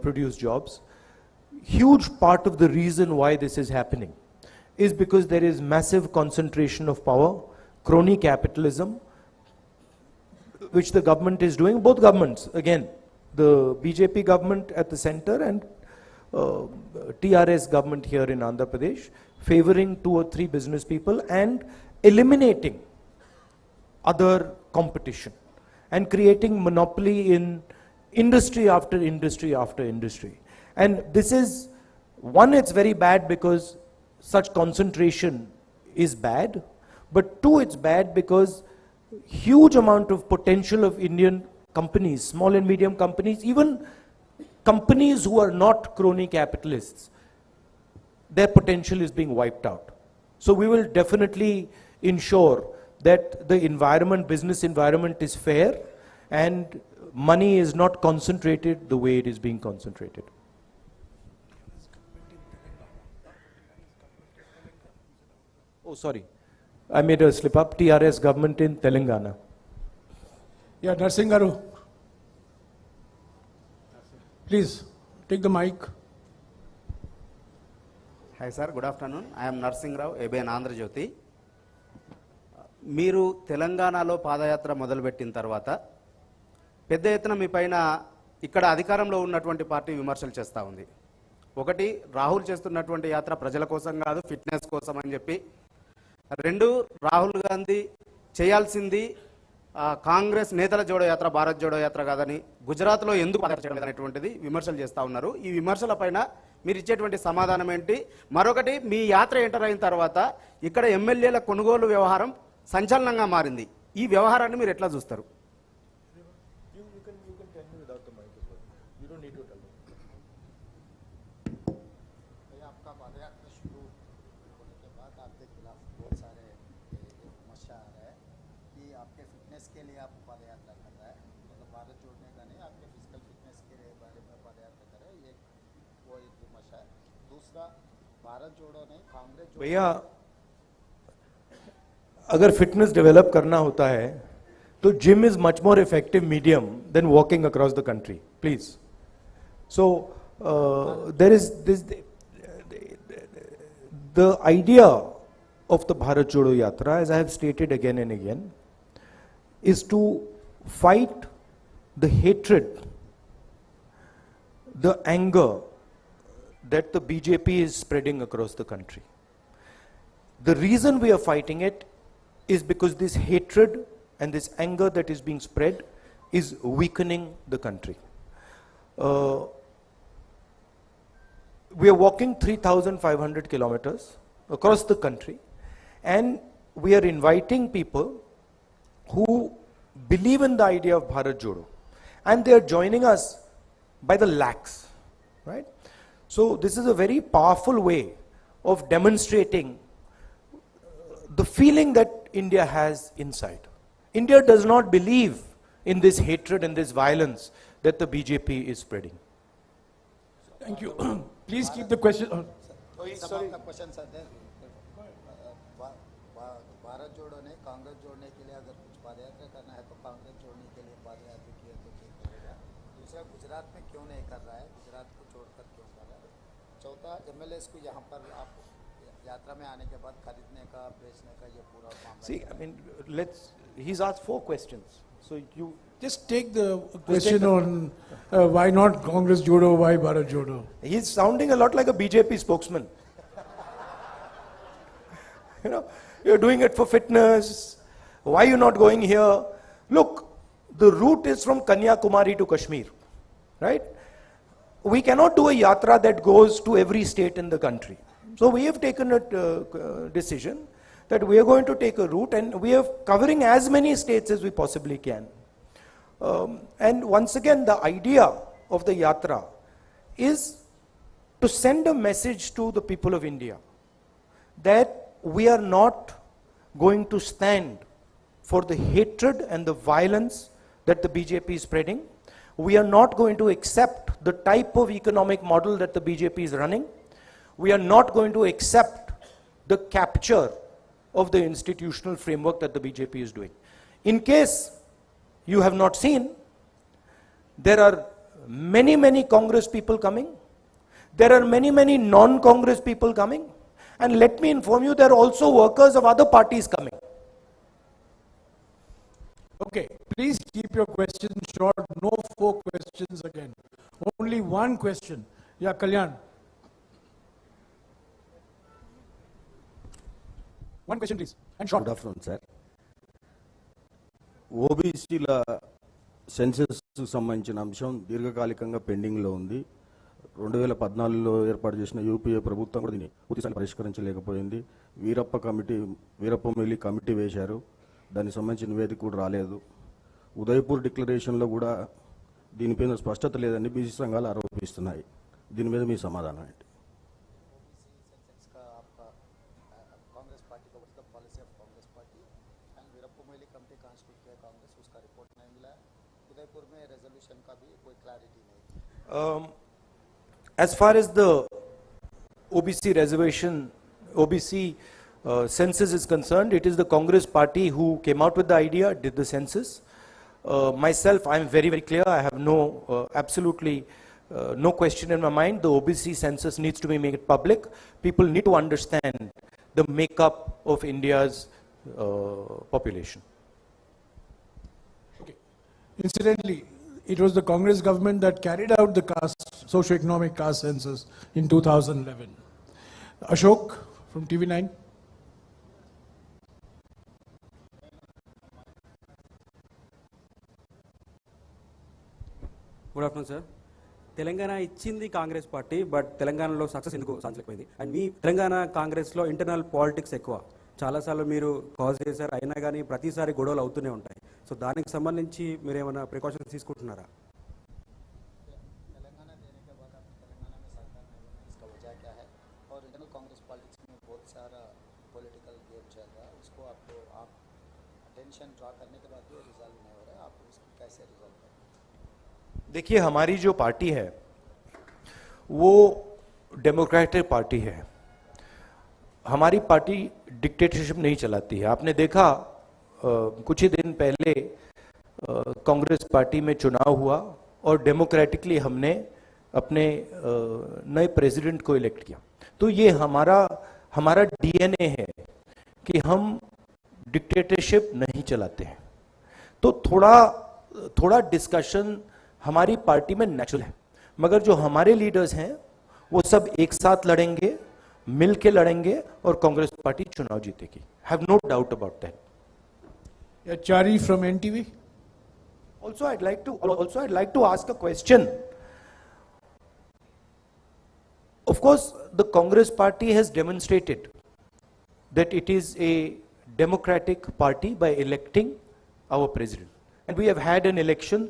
produce jobs. Huge part of the reason why this is happening is because there is massive concentration of power, crony capitalism, which the government is doing, both governments, again, the BJP government at the center and TRS government here in Andhra Pradesh, favoring 2 or 3 business people and eliminating other competition and creating monopoly in industry after industry after industry. And this is, one, it's very bad because such concentration is bad, but 2, it's bad because huge amount of potential of Indian companies, small and medium companies, even companies who are not crony capitalists, their potential is being wiped out. So we will definitely ensure that the environment, business environment is fair and money is not concentrated the way it is being concentrated. Oh, sorry. I made a slip up. TRS government in Telangana. Yeah, Narsingh Garu. Please, take the mic. Hi sir, good afternoon. I am Narsingh Rao, ABN Andhra Jyoti. మీరు తెలంగాణలో పాదయాత్ర మొదలుపెట్టిన తర్వాత పెద్ద ఎత్తున మీ పైన ఇక్కడ అధికారంలో ఉన్నటువంటి పార్టీ విమర్శలు చేస్తూ ఉంది. ఒకటి, రాహుల్ చేస్తున్నటువంటి యాత్ర ప్రజల కోసం కాదు, ఫిట్నెస్ కోసం అని చెప్పి. 2, రాహుల్ గాంధీ చేయాల్సింది కాంగ్రెస్ నేతల జోడో యాత్ర, భారత్ జోడో యాత్ర కాదని గుజరాత్లో ఎందుకు పాదయాత్ర చేయడం అనేటువంటిది విమర్శలు చేస్తూ ఉన్నారు. ఈ విమర్శల పైన మీరు ఇచ్చేటువంటి సమాధానం ఏంటి? మరొకటి, మీ యాత్ర ఎంటర్ అయిన తర్వాత ఇక్కడ ఎమ్మెల్యేల కొనుగోలు వ్యవహారం సంచలనంగా మారింది. ఈ వ్యవహారాన్ని మీరు ఎట్లా చూస్తారు? के लिए आप पदयात्रा कर रहा है, मतलब भारत जोड़ने का नहीं, आपके फिजिकल फिटनेस के बारे में पदयात्रा कर रहे हैं, ये वो एक विमर्श है. दूसरा, भारत जोड़ो नहीं, कांग्रेस जोड़ो. भैया, अगर फिटनेस डेवलप करना होता है तो gym is much more effective medium than walking across the country, please. So there is this, the idea of the Bharat Jodo Yatra, as I have stated again and again, is to fight the hatred, the anger that the BJP is spreading across the country. The reason we are fighting it is because this hatred and this anger that is being spread is weakening the country. We are walking 3,500 kilometers across the country, and we are inviting people who believe in the idea of Bharat Jodo, and they are joining us by the lakhs, right? So this is a very powerful way of demonstrating the feeling that India has inside. India does not believe in this hatred and this violence that the BJP is spreading. Thank you. Please keep the question. Sorry. Question sir, Bharat जोड़ो ने कांग्रेस जोड़ने के लिए अगर कुछ पदयात्रा करना है तो कांग्रेस जोड़ने के लिए पदयात्रा किया तो ठीक रहेगा. दूसरा, गुजरात में क्यों नहीं कर रहा है, गुजरात को छोड़कर क्यों कर रहा है. चौथा, एमएलएस को यहाँ पर आप यात्रा में आने के बाद खरीदने का, बेचने का ये पूरा मामला. See, I mean, he's asked 4 questions. So you just take the question on why not Congress Jodo, why Bharat Jodo. He's sounding a lot like a BJP spokesman. You know, you're doing it for fitness. Why are you not going here? Look, the route is from Kanyakumari to Kashmir, right? We cannot do a yatra that goes to every state in the country. So we have taken a decision that we are going to take a route, and we are covering as many states as we possibly can. And once again, the idea of the yatra is to send a message to the people of India that we are not going to stand for the hatred and the violence that the BJP is spreading. We are not going to accept the type of economic model that the BJP is running. We are not going to accept the capture of the institutional framework that the BJP is doing. In case you have not seen, there are many Congress people coming. There are many non-Congress people coming. And let me inform you, there are also workers of other parties coming. Okay, please keep your questions short. No 4 questions again. Only 1 question. Yeah, Kalyan. 1 question, please. And short. Good afternoon sir. ఓబీసీల సెన్సెస్కు సంబంధించిన అంశం దీర్ఘకాలికంగా పెండింగ్లో ఉంది. 2014లో ఏర్పాటు చేసిన UPA ప్రభుత్వం కూడా దీన్ని పూర్తిస్థాయి పరిష్కరించలేకపోయింది. వీరప్ప మొయిలీ కమిటీ వేశారు. దానికి సంబంధించిన నివేదిక కూడా రాలేదు. ఉదయపూర్ డిక్లరేషన్లో కూడా దీనిపైన స్పష్టత లేదని బీసీ సంఘాలు ఆరోపిస్తున్నాయి. దీని మీద మీ సమాధానం ఏంటి? कांग्रेस पार्टी का मतलब policy of Congress party and Veerappa Moily committee constitute किया कांग्रेस, उसका रिपोर्ट नहीं मिला. उदयपुर में रेजोल्यूशन का भी कोई क्लैरिटी नहीं. As far as the OBC reservation, OBC census is concerned, it is the Congress party who came out with the idea, did the census. Myself, I am very clear. I have absolutely no question in my mind. The OBC census needs to be made public. People need to understand the makeup of India's population. Okay. Incidentally, it was the Congress government that carried out the socio-economic caste census in 2011. Ashok from TV9. Good afternoon sir. Telangana ఇచ్చింది Congress party, but తెలంగాణలో success ఎందుకు సాధించలేకపోయింది? And మీ తెలంగాణ కాంగ్రెస్లో internal politics ఎక్కువ. చాలాసార్లు మీరు cause చేశారు, అయినా కానీ ప్రతిసారి గొడవలు అవుతూనే ఉంటాయి. సో దానికి సంబంధించి మీరు ఏమైనా ప్రికాషన్స్ తీసుకుంటున్నారా? तेलंगाना देने के बाद आपको तेलंगाना में सरकार नहीं बनी, इसका वजह क्या है? और इंटरनल कांग्रेस पॉलिटिक्स में बहुत सारा पॉलिटिकल गेम चल रहा है, उसको आप अटेंशन ड्रा करने के बाद भी रिजॉल्व नहीं हो रहा है, आप उसको कैसे रिजॉल्व करें? देखिए, हमारी जो पार्टी है वो डेमोक्रेटिक पार्टी है. हमारी पार्टी डिक्टेटरशिप नहीं चलाती है. आपने देखा कुछ ही दिन पहले कांग्रेस पार्टी में चुनाव हुआ और डेमोक्रेटिकली हमने अपने नए प्रेसिडेंट को इलेक्ट किया. तो ये हमारा डीएनए है कि हम डिक्टेटरशिप नहीं चलाते हैं. तो थोड़ा डिस्कशन हमारी पार्टी में नेचुरल है, मगर जो हमारे लीडर्स हैं वो सब एक साथ लड़ेंगे, मिल के लड़ेंगे और कांग्रेस पार्टी चुनाव जीतेगी. Have no doubt about that. Chari from NTV. Also, I'd like to ask a question. Of course, the Congress party has demonstrated that it is a democratic party by electing our president. And we have had an election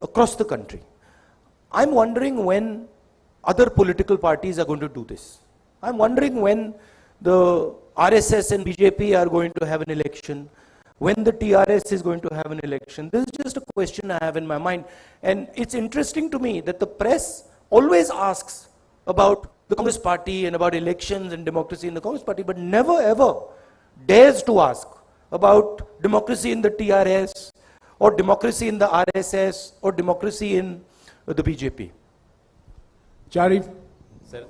across the country. I'm wondering when other political parties are going to do this. I'm wondering when the RSS and BJP are going to have an election, when the TRS is going to have an election. This is just a question I have in my mind. And it's interesting to me that the press always asks about the Congress party and about elections and democracy in the Congress party, but never ever dares to ask about democracy in the TRS or democracy in the RSS or democracy in the BJP. Chari. Sir,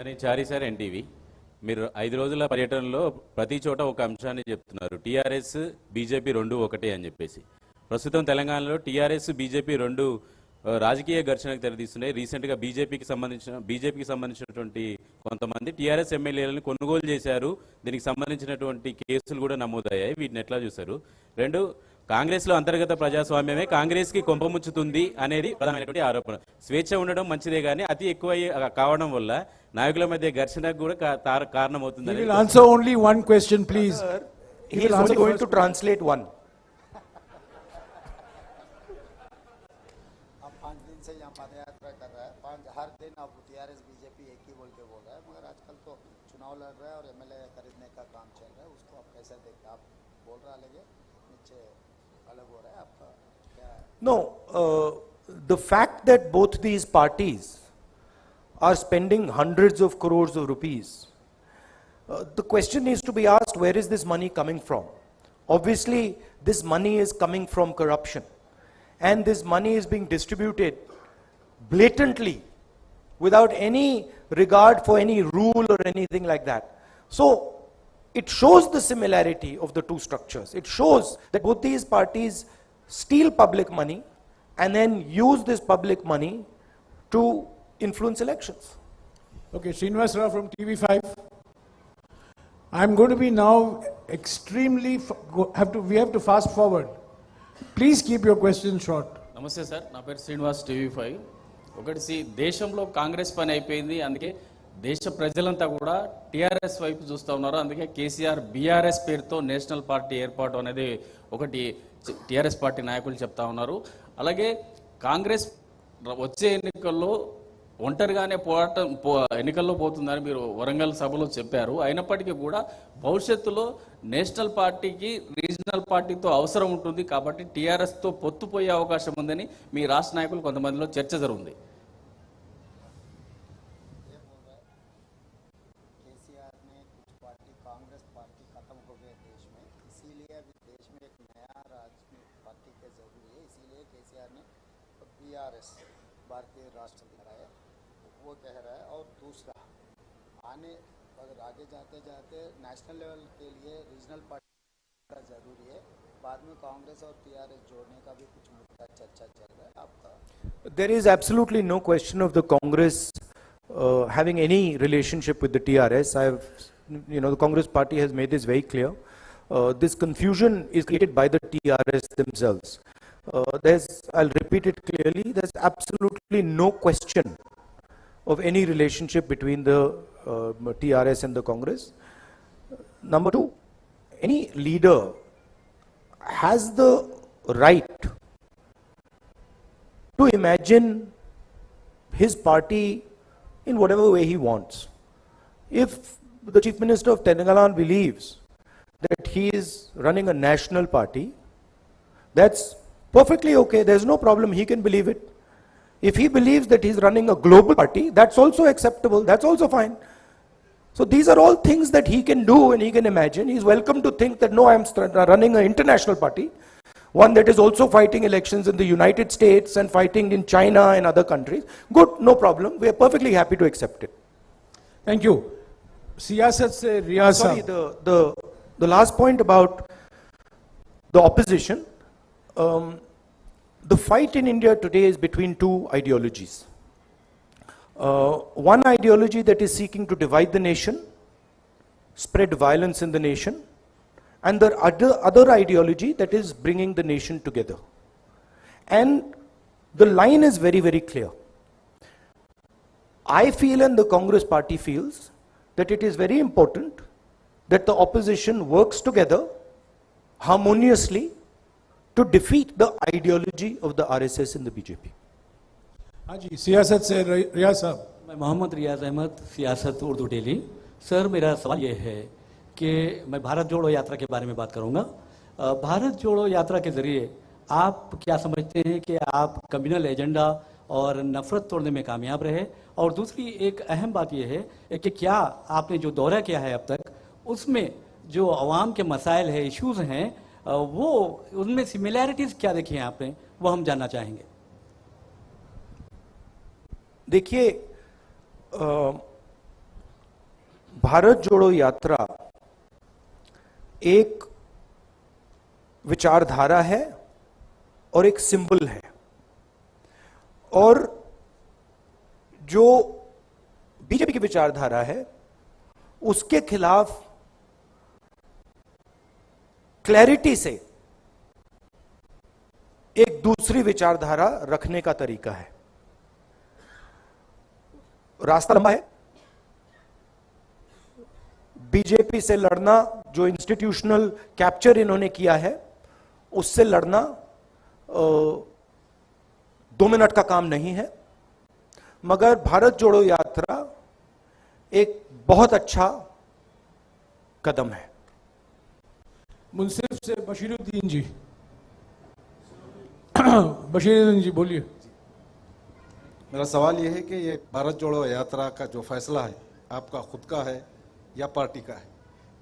నేను చారి sir, NTV. మీరు 5 రోజుల పర్యటనలో ప్రతి చోట ఒక అంశాన్ని చెప్తున్నారు, TRS BJP రెండు ఒకటే అని చెప్పేసి. ప్రస్తుతం తెలంగాణలో టీఆర్ఎస్ బీజేపీ రెండు రాజకీయ ఘర్షణకు తెరదీస్తున్నాయి. రీసెంట్గా బీజేపీకి సంబంధించినటువంటి కొంతమంది టీఆర్ఎస్ ఎమ్మెల్యేలను కొనుగోలు చేశారు. దీనికి సంబంధించినటువంటి కేసులు కూడా నమోదయ్యాయి. వీటిని ఎట్లా చూశారు? 2, కాంగ్రెస్లో అంతర్గత ప్రజాస్వామ్యమే కాంగ్రెస్కి కొంపముచ్చుతుంది అనేది ప్రధానమైనటువంటి ఆరోపణ. స్వేచ్ఛ ఉండడం మంచిదే కానీ అతి ఎక్కువ కావడం వల్ల నాయకుల మధ్య ఘర్షణకు కూడా కారణమవుతుంది. He will answer only one question, please. He is only going to translate one. आप 5 दिन से यहाँ पद यात्रा कर रहा है, हर दिन आप टीआरएस बीजेपी एक ही बोल के बोल रहा है, मगर आजकल तो चुनाव लड़ रहा है और एमएलए खरीदने का काम चल रहा है, उसको आप कैसे देखते हैं? आप बोल रहा लगे नीचे अलग हो रहा है आपका क्या? No, the fact that both these parties are spending hundreds of crores of rupees, the question needs to be asked, where is this money coming from? Obviously, this money is coming from corruption, and this money is being distributed blatantly, without any regard for any rule or anything like that. So it shows the similarity of the two structures. It shows that both these parties steal public money and then use this public money to influence elections. Okay, Srinivas Rao from TV5. I'm going to be now extremely, we have to fast forward. Please keep your questions short. నమస్తే sir, నా పేరు Srinivas TV5. ఒకటి దేశంలో కాంగ్రెస్ పని అయిపోయింది, అందుకే దేశ ప్రజలంతా కూడా టీఆర్ఎస్ వైపు చూస్తూ ఉన్నారు. అందుకే కేసీఆర్ బీఆర్ఎస్ పేరుతో నేషనల్ పార్టీ ఏర్పాటు అనేది ఒకటి టీఆర్ఎస్ పార్టీ నాయకులు చెప్తా ఉన్నారు. అలాగే కాంగ్రెస్ వచ్చే ఎన్నికల్లో ఒంటరిగానే ఎన్నికల్లో పోతుందని మీరు వరంగల్ సభలో చెప్పారు. అయినప్పటికీ కూడా భవిష్యత్తులో నేషనల్ పార్టీకి రీజనల్ పార్టీతో అవసరం ఉంటుంది, కాబట్టి టీఆర్ఎస్తో పొత్తుపోయే అవకాశం ఉందని మీ రాష్ట్ర నాయకులు కొంతమందిలో చర్చ జరుగుతుంది. भारतीय राष्ट्र है वो कह रहा है, और दूसरा आने अगर आगे जाते जाते नेशनल लेवल के लिए रीजनल पार्टी का जरूरी है, बाद में कांग्रेस और टीआरएस जोड़ने का भी कुछ मुद्दा चर्चा चल रहा है आपका? There is absolutely no question of the Congress having any relationship with the TRS. The Congress party has made this very clear. This confusion is created by the TRS themselves. I'll repeat it clearly, there's absolutely no question of any relationship between the TRS and the Congress. Number two, any leader has the right to imagine his party in whatever way he wants. If the Chief Minister of Telangana believes that he is running a national party, that's perfectly okay, there's no problem, he can believe it. If he believes that he's running a global party, that's also acceptable, that's also fine. So these are all things that he can do and he can imagine. He's welcome to think that no, I'm running an international party, one that is also fighting elections in the United States and fighting in China and other countries. Good, no problem, we are perfectly happy to accept it. Thank you. Siyasat se Riyaz Sorry, the last point about the opposition. The fight in India today is between two ideologies. One ideology that is seeking to divide the nation, spread violence in the nation, and the other ideology that is bringing the nation together. And the line is very, very clear. I feel and the Congress party feels that it is very important that the opposition works together harmoniously to defeat the ideology of the RSS and the BJP. हाँ जी, सियासत से रियाज साहब. मैं मोहम्मद रियाज अहमद, सियासत Urdu daily. Sir, मेरा सवाल ये है कि मैं भारत जोड़ो यात्रा के बारे में बात करूंगा. भारत जोड़ो यात्रा के जरिए आप क्या समझते हैं कि आप कम्युनल एजेंडा और नफरत तोड़ने में कामयाब रहे? और दूसरी एक अहम बात यह है कि क्या आपने जो दौरा किया है अब तक, उसमें जो अवाम के मसाइल है, इश्यूज हैं, वो उनमें सिमिलैरिटीज क्या देखी हैं आपने, वो हम जानना चाहेंगे. देखिए, भारत जोड़ो यात्रा एक विचारधारा है और एक सिंबल है, और जो बीजेपी की विचारधारा है उसके खिलाफ क्लैरिटी से एक दूसरी विचारधारा रखने का तरीका है. रास्ता लंबा है. बीजेपी से लड़ना, जो इंस्टीट्यूशनल कैप्चर इन्होंने किया है, उससे लड़ना 2 मिनट का काम नहीं है. मगर भारत जोड़ो यात्रा एक बहुत अच्छा कदम है. मुंसिफ से बशीरुद्दीन जी. बशीरुद्दीन जी बोलिए. मेरा सवाल यह है कि ये भारत जोड़ो यात्रा का जो फैसला है आपका खुद का है या पार्टी का है?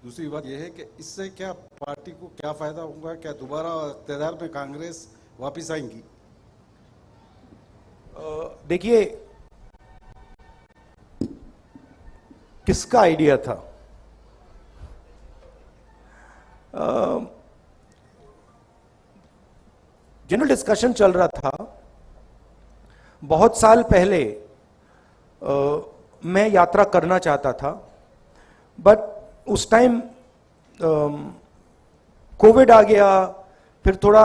दूसरी बात यह है कि इससे क्या पार्टी को क्या फायदा होगा? क्या दोबारा इक़्तिदार में कांग्रेस वापस आएंगी? देखिए, किसका आइडिया था? जनरल डिस्कशन चल रहा था बहुत साल पहले। मैं यात्रा करना चाहता था, बट उस टाइम कोविड आ गया, फिर थोड़ा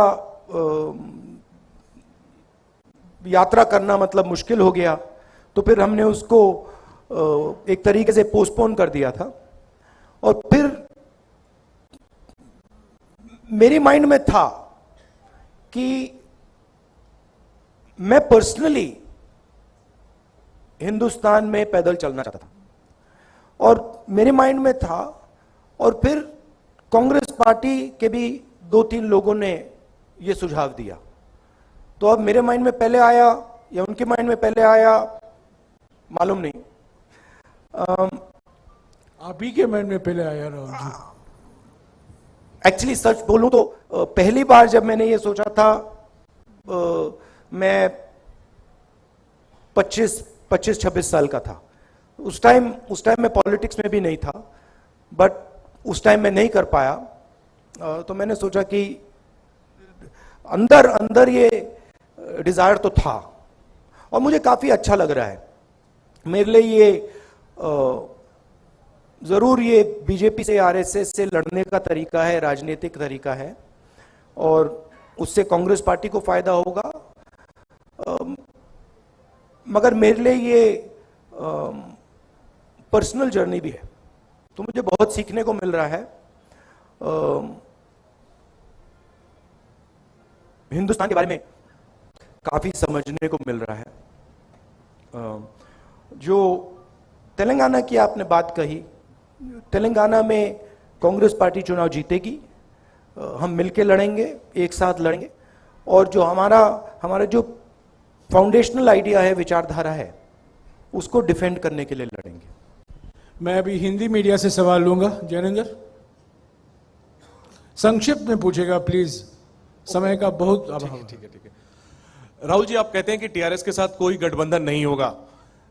यात्रा करना मतलब मुश्किल हो गया, तो फिर हमने उसको एक तरीके से पोस्टपोन कर दिया था। और फिर मेरे माइंड में था कि मैं पर्सनली हिंदुस्तान में पैदल चलना चाहता था, और मेरे माइंड में था। और फिर कांग्रेस पार्टी के भी 2-3 लोगों ने यह सुझाव दिया। तो अब मेरे माइंड में पहले आया या उनके माइंड में पहले आया, मालूम नहीं। आप ही के माइंड में पहले आया राहुल जी? एक्चुअली सच बोलूं तो पहली बार जब मैंने ये सोचा था, मैं 25-26 साल का था। उस टाइम मैं पॉलिटिक्स में भी नहीं था, बट उस टाइम मैं नहीं कर पाया। तो मैंने सोचा कि अंदर ये डिजायर तो था, और मुझे काफी अच्छा लग रहा है। मेरे लिए ये जरूर ये बीजेपी से, आरएसएस से लड़ने का तरीका है, राजनीतिक तरीका है, और उससे कांग्रेस पार्टी को फायदा होगा। मगर मेरे लिए ये पर्सनल जर्नी भी है, तो मुझे बहुत सीखने को मिल रहा है। हिंदुस्तान के बारे में काफी समझने को मिल रहा है। जो तेलंगाना की आपने बात कही, तेलंगाना में कांग्रेस पार्टी चुनाव जीतेगी। हम मिलकर लड़ेंगे, एक साथ लड़ेंगे, और जो हमारा जो फाउंडेशनल आइडिया है, विचारधारा है, उसको डिफेंड करने के लिए लड़ेंगे। मैं अभी हिंदी मीडिया से सवाल लूंगा। जैनेंद्र, संक्षिप्त में पूछेगा प्लीज, समय का बहुत अभाव है। ठीक है। राहुल जी, आप कहते हैं कि टीआरएस के साथ कोई गठबंधन नहीं होगा,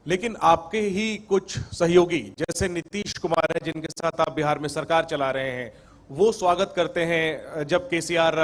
लेकिन आपके ही कुछ सहयोगी जैसे नीतीश कुमार है, जिनके साथ आप बिहार में सरकार चला रहे हैं, वो स्वागत करते हैं जब केसीआर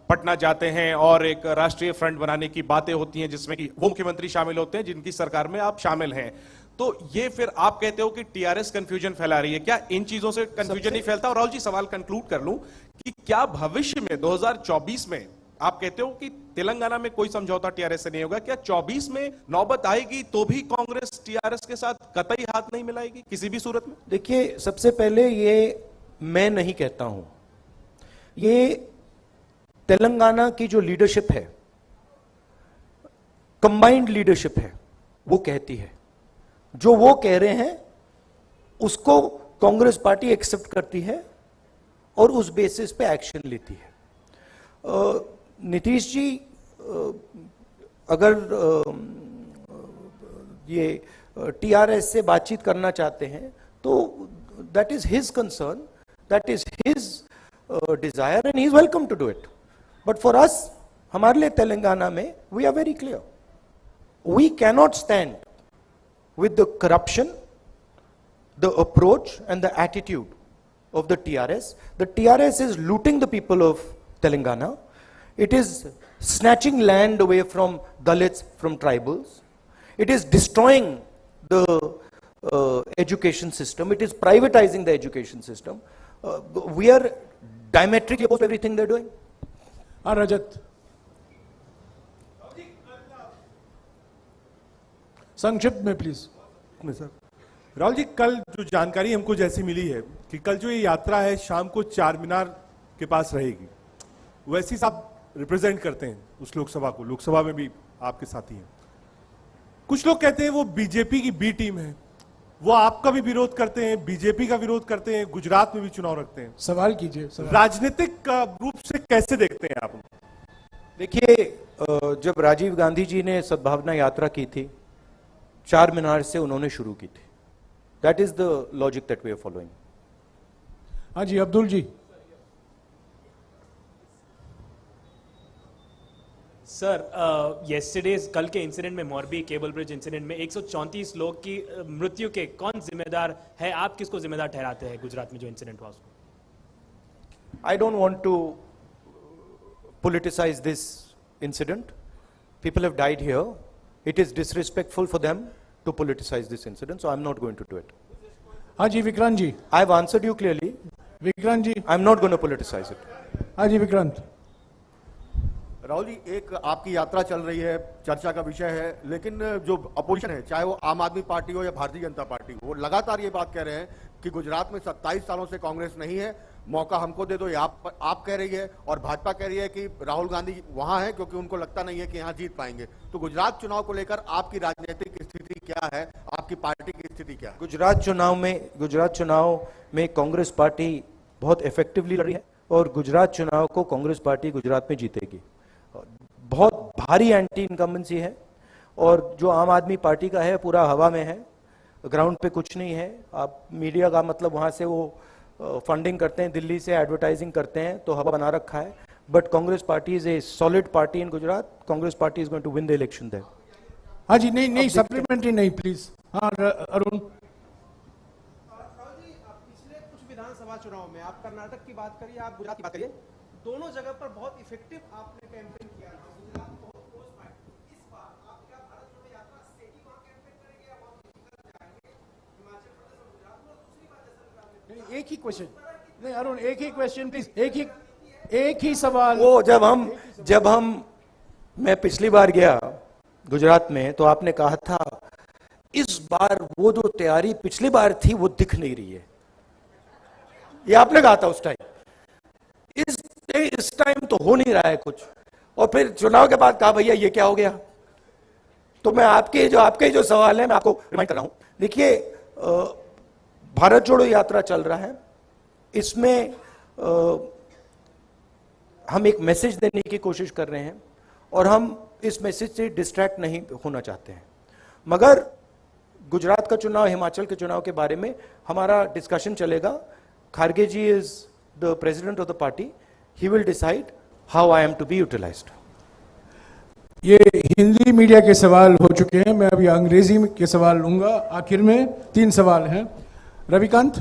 पटना जाते हैं और एक राष्ट्रीय फ्रंट बनाने की बातें होती हैं, जिसमें कि वो मुख्यमंत्री शामिल होते हैं जिनकी सरकार में आप शामिल हैं। तो ये फिर आप कहते हो कि टीआरएस कंफ्यूजन फैला रही है, क्या इन चीजों से कंफ्यूजन नहीं फैलता? और राहुल जी, सवाल कंक्लूड कर लूं कि क्या भविष्य में 2024 में आप कहते हो कि तेलंगाना में कोई समझौता टीआरएस से नहीं होगा, क्या 24 में नौबत आएगी तो भी कांग्रेस टीआरएस के साथ कतई हाथ नहीं मिलाएगी किसी भी सूरत में? देखिए, सबसे पहले ये मैं नहीं कहता हूं, ये तेलंगाना की जो लीडरशिप है, कंबाइंड लीडरशिप है, वो कहती है। जो वो कह रहे हैं उसको कांग्रेस पार्टी एक्सेप्ट करती है और उस बेसिस पे एक्शन लेती है। नीतीश जी अगर ये टीआरएस से बातचीत करना चाहते हैं तो that is his concern, that is his desire, and he is welcome to do it. But for us, हमारे लिए तेलंगाना में we are very clear, we cannot stand with the corruption, the approach and the attitude of the TRS. The TRS is looting the people of Telangana. It is snatching land away from Dalits, from tribals. It is destroying the education system. It is privatizing the education system. We are diametrically opposed to everything they're doing. Rajat. संक्षिप्त में please. Sir, Rahul ji, कल जो जानकारी हमको जैसी मिली है कि कल जो ये यात्रा है शाम को चार मीनार के पास रहेगी, वैसे ही आप रिप्रेजेंट करते हैं उस लोकसभा को, लोकसभा में भी आपके साथी हैं। कुछ लोग कहते हैं वो बीजेपी की बी टीम है, वो आपका भी विरोध करते हैं, बीजेपी का विरोध करते हैं, गुजरात में भी चुनाव रखते हैं। सवाल कीजिए। राजनीतिक रूप से कैसे देखते हैं आप? देखिए, जब राजीव गांधी जी ने सद्भावना यात्रा की थी, चार मीनार से उन्होंने शुरू की थी। That is the logic that we are following. हाँ जी, अब्दुल जी। सर येस्टरडेज कल के इंसिडेंट में मोरबी केबल ब्रिज इंसिडेंट में 134 लोग की मृत्यु के कौन जिम्मेदार है? आप किसको जिम्मेदार ठहराते हैं गुजरात में जो इंसिडेंट हुआ उसको? I don't want to politicize this incident. People have died here. It is disrespectful for them to politicize this incident, so I'm not going to do it. Haji Vikrant ji. I've answered you clearly. Vikrant ji. I'm not going to politicize it. Haji Vikrant. Rahul ji, एक आपकी यात्रा चल रही है, चर्चा का विषय है, लेकिन जो अपोजिशन है, चाहे वो आम आदमी पार्टी हो या भारतीय जनता पार्टी हो, वो लगातार ये बात कह रहे हैं कि गुजरात में 27 सालों से कांग्रेस नहीं है, मौका हमको दे दो, ये आप कह रही है, और भाजपा कह रही है कि राहुल गांधी वहां है क्योंकि उनको लगता नहीं है कि यहाँ जीत पाएंगे। तो गुजरात चुनाव को लेकर आपकी राजनीतिक स्थिति क्या है, आपकी पार्टी की स्थिति क्या है? गुजरात चुनाव में कांग्रेस पार्टी बहुत इफेक्टिवली लड़ी है और गुजरात चुनाव को कांग्रेस पार्टी गुजरात में जीतेगी। बहुत भारी एंटी इनकम्बेंसी है और जो आम आदमी पार्टी का है पूरा हवा में है, ग्राउंड पे कुछ नहीं है। आप मीडिया का मतलब वहां से वो फंडिंग करते हैं, दिल्ली से एडवर्टाइजिंग करते हैं, तो हवा बना रखा है। But Congress party is a solid party in Gujarat. Congress party is going to win the election there. हाँ जी, नहीं सप्लीमेंट्री नहीं प्लीज। हाँ अरुण। पिछले कुछ विधानसभा चुनाव में आप कर्नाटक की बात करिए, आप गुजरात की बात करिए, दोनों जगह पर बहुत इफेक्टिव आपने कैंपेन किया था। गुजरात में बहुत क्लोज फाइट। इस बार आप क्या भारत जोड़ो यात्रा से ही वहां कैंपेन करेंगे या बहुत निकल जाएंगे हिमाचल प्रदेश और गुजरात में? और दूसरी बात जैसे एक ही क्वेश्चन, नहीं अरुण, एक ही क्वेश्चन प्लीज, एक ही सवाल। वो जब हम मैं पिछली बार गया गुजरात में तो आपने कहा था इस बार वो जो तैयारी पिछली बार थी वो दिख नहीं रही है, ये आपने कहा था उस टाइम। इस टाइम तो हो नहीं रहा है कुछ, और फिर चुनाव के बाद कहा भैया ये क्या हो गया। तो मैं आपके जो सवाल है मैं आपको रिमाइंड कर रहा हूं। देखिए, भारत जोड़ो यात्रा चल रहा है, इसमें हम एक मैसेज देने की कोशिश कर रहे हैं और हम इस मैसेज से डिस्ट्रैक्ट नहीं होना चाहते हैं। मगर गुजरात का चुनाव, हिमाचल के चुनाव के बारे में हमारा डिस्कशन चलेगा। Kharge ji is the president of the party, he will decide how I am to be utilized. ये हिंदी मीडिया के सवाल हो चुके हैं, मैं अभी अंग्रेजी के सवाल लूंगा। आखिर में 3 सवाल हैं। Ravikant.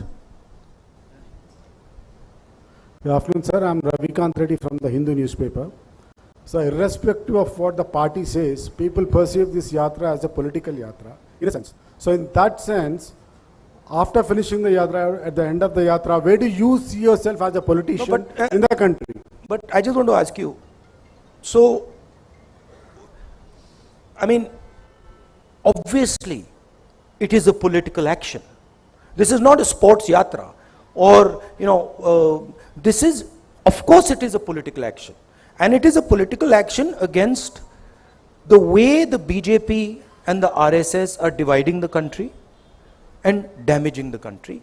Good afternoon, sir. I'm Revanth Reddy from the Hindu newspaper. So, irrespective of what the party says, people perceive this yatra as a political yatra, in a sense. So, in that sense, after finishing the yatra, at the end of the yatra, where do you see yourself as a politician in the country? But I just want to ask you, so, I mean, obviously, it is a political action. This is not a sports yatra, or, this is, of course it is a political action. And it is a political action against the way the BJP and the RSS are dividing the country and damaging the country,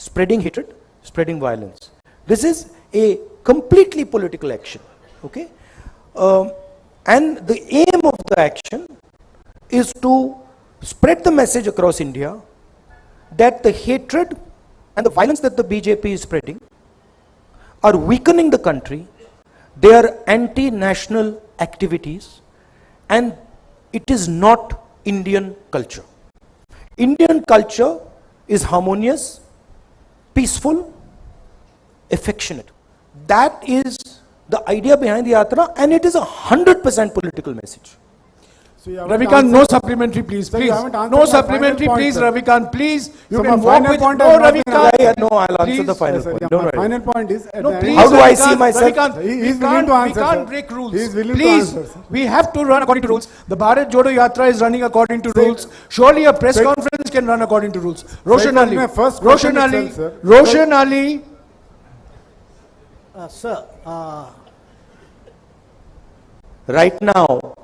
spreading hatred, spreading violence. This is a completely political action, okay? And the aim of the action is to spread the message across India that the hatred and the violence that the BJP is spreading are weakening the country. They are anti-national activities and it is not Indian culture. Indian culture is harmonious, peaceful, affectionate. That is the idea behind the yatra, and it is 100% political message. So Ravikant, no supplementary, please. Sir, Please, no supplementary, point, please, sir. Ravikant, please. You So can my walk final with point no, has not been Ravikant. Yeah, no, I'll answer Please. the final Yes, sir, point. yeah, Don't my worry. final point is, at No, the please, end, How do I see Ravikant, myself? Ravikant, He we is willing to answer, we can't sir. break rules. He is willing to Please, answer, sir. we have to run according to rules. The Bharat Jodo Yatra is running according to rules. Surely a press conference can run according to rules. Roshan Ali. my first question Roshan Ali. itself, sir. Roshan Ali. Sir, Right now,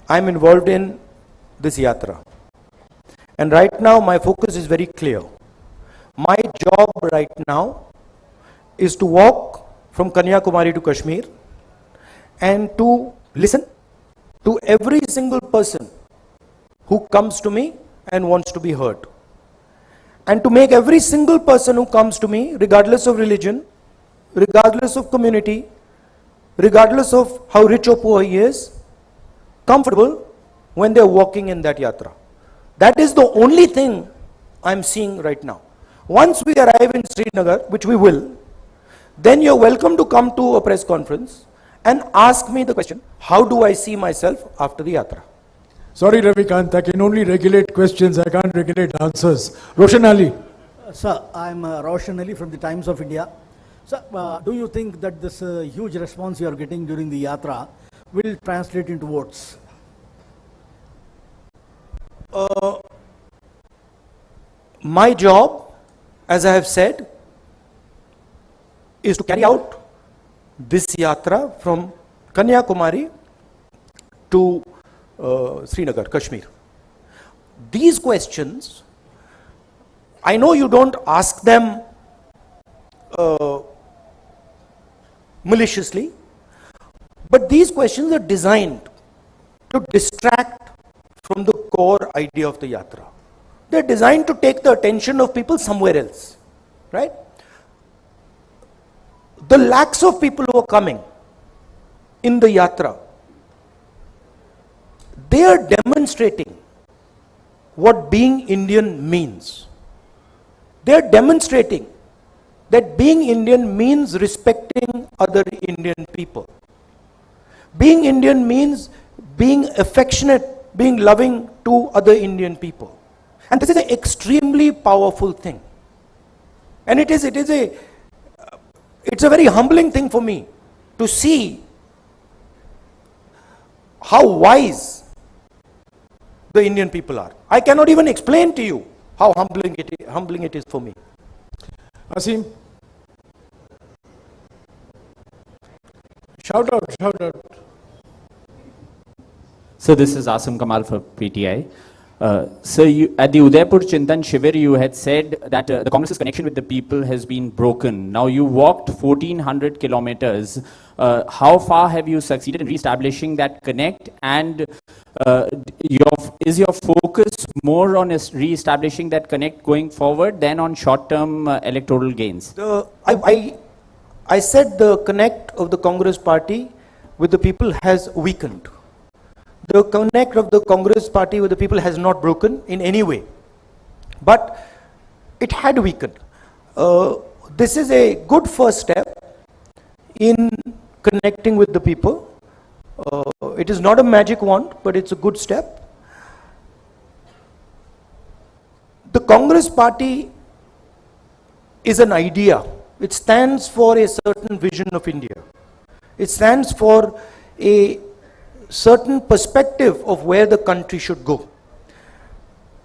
I'm involved in this yatra. And right now, my focus is very clear. My job right now is to walk from Kanyakumari to Kashmir and to listen to every single person who comes to me and wants to be heard. And to make every single person who comes to me, regardless of religion, regardless of community, regardless of how rich or poor he is, comfortable when they're walking in that yatra. That is the only thing I'm seeing right now. Once we arrive in Srinagar, which we will, then you're welcome to come to a press conference and ask me the question, how do I see myself after the yatra? Sorry, Ravikant, I can only regulate questions, I can't regulate answers. Roshan Ali. Sir, I'm Roshan Ali from the Times of India. Sir, do you think that this huge response you are getting during the yatra will translate into votes? My job, as I have said, is to carry out this yatra from Kanyakumari to Srinagar, Kashmir. These questions, I know you don't ask them maliciously, but these questions are designed to distract from the core idea of the yatra. They're designed to take the attention of people somewhere else, right? The lakhs of people who are coming in the yatra, they are demonstrating what being Indian means. They are demonstrating that being Indian means respecting other Indian people. Being Indian means being affectionate, being loving to other Indian people. And this is an extremely powerful thing. And it's a very humbling thing for me to see how wise the Indian people are. I cannot even explain to you how humbling it is for me. Asim. Shout out. So this is Asim Kamal for PTI. So at the Udaipur Chintan Shivir, you had said that the Congress's connection with the people has been broken. Now you walked 1400 kilometers. How far have you succeeded in re-establishing that connect? And is your focus more on re-establishing that connect going forward than on short-term electoral gains? I said the connect of the Congress party with the people has weakened. The connect of the Congress party with the people has not broken in any way, but it had weakened. This is a good first step in connecting with the people. It is not a magic wand, but it's a good step. The Congress party is an idea. It stands for a certain vision of India. It stands for a certain perspective of where the country should go.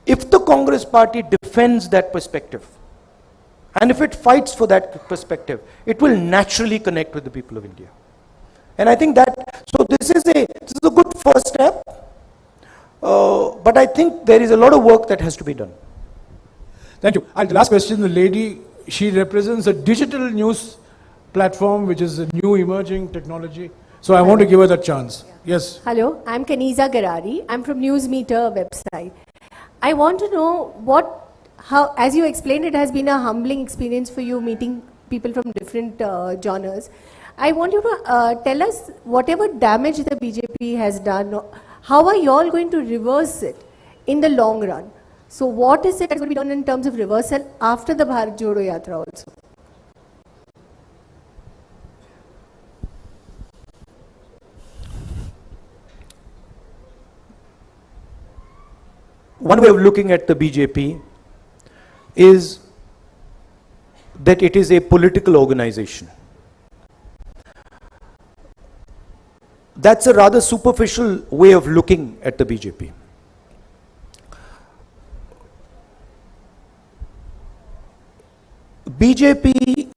If the Congress party defends that perspective, and if it fights for that perspective, it will naturally connect with the people of India. And I think so this is a good first step, but I think there is a lot of work that has to be done. Thank you. And the last question, the lady, she represents a digital news platform, which is a new emerging technology. So I want to give her that chance. Yes. Hello, I'm Kaniza Garari. I'm from Newsmeter website. I want to know how, as you explained, it has been a humbling experience for you meeting people from different genres. I want you to tell us whatever damage the BJP has done, how are you all going to reverse it in the long run? So what is it that's going to be done in terms of reversal after the Bharat Jodo Yatra also? One way of looking at the BJP is that it is a political organization. That's a rather superficial way of looking at the BJP. BJP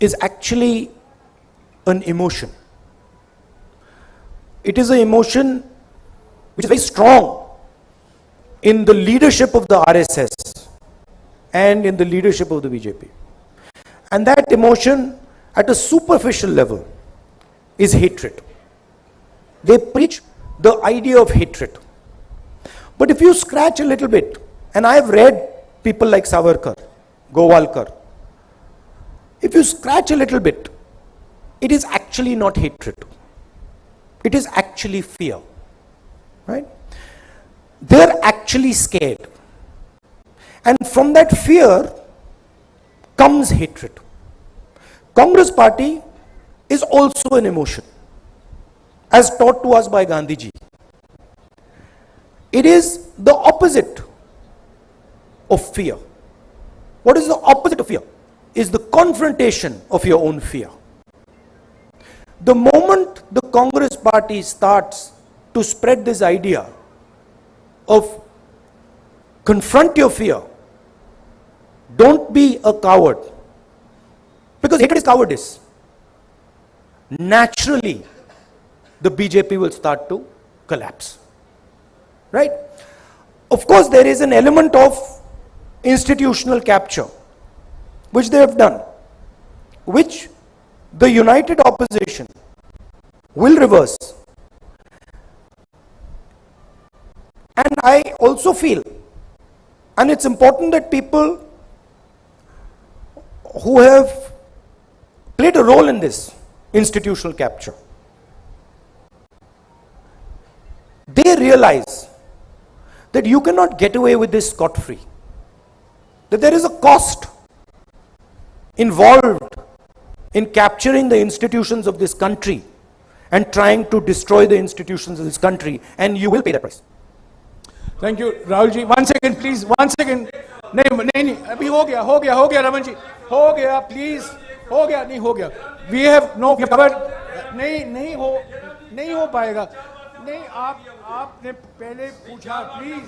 is actually an emotion. It is an emotion which is very strong in the leadership of the RSS and in the leadership of the BJP. And that emotion at a superficial level is hatred. They preach the idea of hatred. But if you scratch a little bit, and I have read people like Savarkar, Gowalkar, if you scratch a little bit, it is actually not hatred. It is actually fear, right? They're actually scared. And from that fear comes hatred. Congress party is also an emotion, as taught to us by Gandhiji. It is the opposite of fear. What is the opposite of fear? Is the confrontation of your own fear. The moment the Congress party starts to spread this idea of confront your fear, don't be a coward, because hatred is cowardice, naturally the BJP will start to collapse, right? Of course, there is an element of institutional capture, which they have done, which the united opposition will reverse. And I also feel, and it's important that people who have played a role in this institutional capture, they realize that you cannot get away with this scot-free, that there is a cost involved in capturing the institutions of this country and trying to destroy the institutions of this country, and you will pay the price. Thank you, Rahul ji. 1 second, please. 1 second. नहीं, अभी हो गया, रमन जी, हो गया, please, हो गया, नहीं हो गया. We have covered. नहीं हो पाएगा. नहीं, आपने पहले पूछा, please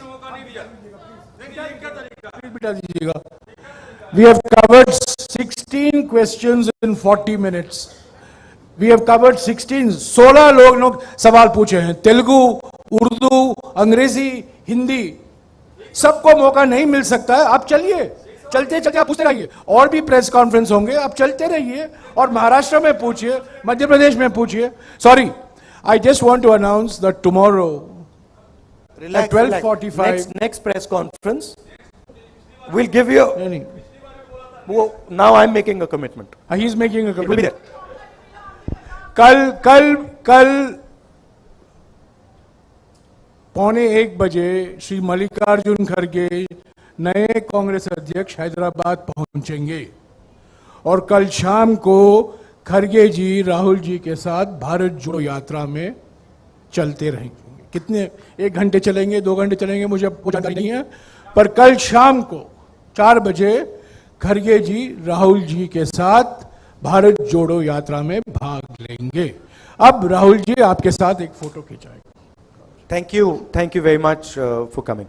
बिठा दीजिएगा. We have covered 16 questions in 40 minutes. We have covered 16 लोग सवाल पूछे हैं. तेलुगु, उर्दू, अंग्रेजी, हिंदी, सबको मौका नहीं मिल सकता है. आप चलिए, चलते आप पूछते रहिए. और भी प्रेस कॉन्फ्रेंस होंगे, आप चलते रहिए और महाराष्ट्र में पूछिए, मध्य प्रदेश में पूछिए. Sorry, I just want to announce that tomorrow at 12:45 next press conference we'll give you. Now I'm making a commitment. He's making a commitment. It will be there. कल 1:15 बजे श्री मल्लिकार्जुन खड़गे नए कांग्रेस अध्यक्ष हैदराबाद पहुंचेंगे और कल शाम को खड़गे जी राहुल जी के साथ भारत जोड़ो यात्रा में चलते रहेंगे. कितने, 1 घंटे चलेंगे, 2 घंटे चलेंगे, मुझे जानकारी नहीं है, पर कल शाम को 4 बजे खड़गे जी राहुल जी के साथ भारत जोड़ो यात्रा में भाग लेंगे. अब राहुल जी आपके साथ एक photo खिंचाएंगे. Thank you very much for coming.